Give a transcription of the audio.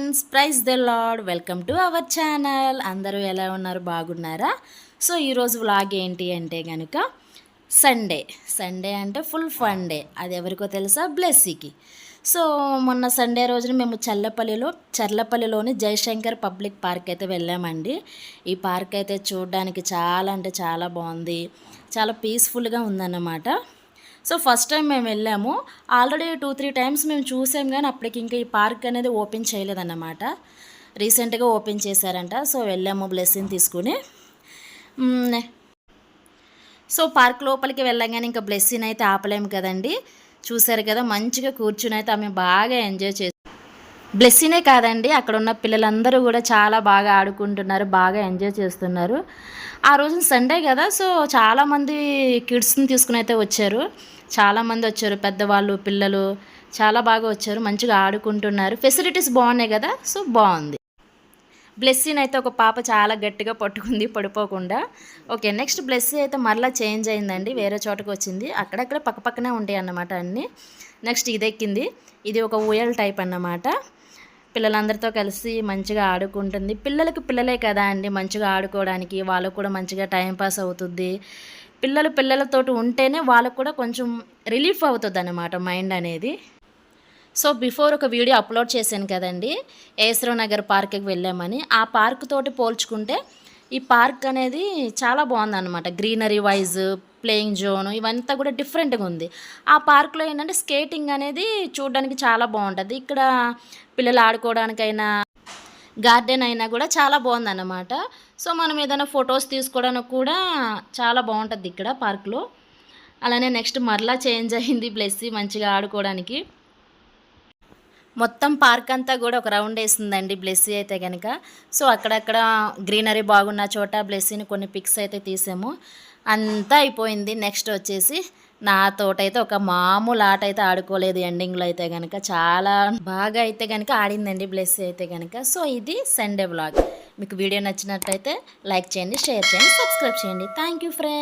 Friends, praise the Lord. Welcome to our channel. అందరూ ఎలా ఉన్నారు, బాగున్నారా? సో ఈరోజు వ్లాగ్ ఏంటి అంటే కనుక సండే అంటే ఫుల్ ఫన్ డే. అది ఎవరికో తెలుసా? బ్లెస్సీకి. సో మొన్న సండే రోజున మేము చర్లపల్లిలోని జయశంకర్ పబ్లిక్ పార్క్ అయితే వెళ్ళామండి. ఈ పార్క్ అయితే చూడడానికి చాలా అంటే చాలా బాగుంది, చాలా పీస్ఫుల్గా ఉందన్నమాట. సో ఫస్ట్ టైం మేము వెళ్ళాము. ఆల్రెడీ 2-3 టైమ్స్ మేము చూసాం, కానీ అప్పటికి ఇంకా ఈ పార్క్ అనేది ఓపెన్ చేయలేదన్నమాట. రీసెంట్గా ఓపెన్ చేశారంట. సో వెళ్ళాము బ్లెస్సింగ్ తీసుకుని. సో పార్క్ లోపలికి వెళ్ళగానే ఇంకా బ్లెస్సింగ్ అయితే ఆపలేము కదండి. చూసారు కదా, మంచిగా కూర్చుని అయితే ఆమె బాగా ఎంజాయ్ చేసి, బ్లెస్సీనే కాదండి అక్కడ ఉన్న పిల్లలందరూ కూడా చాలా బాగా ఆడుకుంటున్నారు, బాగా ఎంజాయ్ చేస్తున్నారు. ఆ రోజు సండే కదా, సో చాలామంది కిడ్స్ని తీసుకుని అయితే వచ్చారు. చాలామంది వచ్చారు, పెద్దవాళ్ళు, పిల్లలు చాలా బాగా వచ్చారు, మంచిగా ఆడుకుంటున్నారు. ఫెసిలిటీస్ బాగున్నాయి కదా, సో బాగుంది. బ్లెస్సీని అయితే ఒక పాప చాలా గట్టిగా పట్టుకుంది పడిపోకుండా. ఓకే, నెక్స్ట్ బ్లెస్సీ అయితే మరలా చేంజ్ అయిందండి, వేరే చోటకు వచ్చింది. అక్కడక్కడ పక్కపక్కనే ఉంటాయి అన్నమాట అన్నీ. నెక్స్ట్ ఇది ఎక్కింది. ఇది ఒక ఊయల్ టైప్ అన్నమాట. పిల్లలందరితో కలిసి మంచిగా ఆడుకుంటుంది. పిల్లలే కదా అండి మంచిగా ఆడుకోవడానికి, వాళ్ళకు కూడా మంచిగా టైంపాస్ అవుతుంది. పిల్లలతోటి ఉంటేనే వాళ్ళకు కూడా కొంచెం రిలీఫ్ అవుతుంది అన్నమాట మైండ్ అనేది. సో బిఫోర్ ఒక వీడియో అప్లోడ్ చేశాను కదండి, ఏస్రో నగర్ పార్క్కి వెళ్ళామని. ఆ పార్క్ తోటి పోల్చుకుంటే ఈ పార్క్ అనేది చాలా బాగుందన్నమాట. గ్రీనరీ వైజ్, ప్లేయింగ్ జోన్ ఇవంతా కూడా డిఫరెంట్గా ఉంది. ఆ పార్క్లో ఏంటంటే స్కేటింగ్ అనేది చూడడానికి చాలా బాగుంటుంది. ఇక్కడ పిల్లలు ఆడుకోవడానికైనా, గార్డెన్ అయినా కూడా చాలా బాగుందన్నమాట. సో మనం ఏదైనా ఫొటోస్ తీసుకోవడానికి కూడా చాలా బాగుంటుంది ఇక్కడ పార్క్లో. అలానే నెక్స్ట్ మరలా చేంజ్ అయింది బ్లెస్సీ మంచిగా ఆడుకోవడానికి. మొత్తం పార్క్ అంతా కూడా ఒక రౌండ్ వేసిందండి బ్లెస్సీ అయితే కనుక. సో అక్కడక్కడ గ్రీనరీ బాగున్న చోట బ్లెస్సీని కొన్ని పిక్స్ అయితే తీసాము. అంతా అయిపోయింది. నెక్స్ట్ వచ్చేసి నా తోటైతే ఒక మామూలు ఆట అయితే ఆడుకోలేదు. ఎండింగ్లో అయితే కనుక చాలా బాగా అయితే కనుక ఆడిందండి బ్లెస్సీ అయితే కనుక. సో ఇది సండే వ్లాగ్. మీకు వీడియో నచ్చినట్లయితే లైక్ చేయండి, షేర్ చేయండి, సబ్స్క్రైబ్ చేయండి. Thank you friends.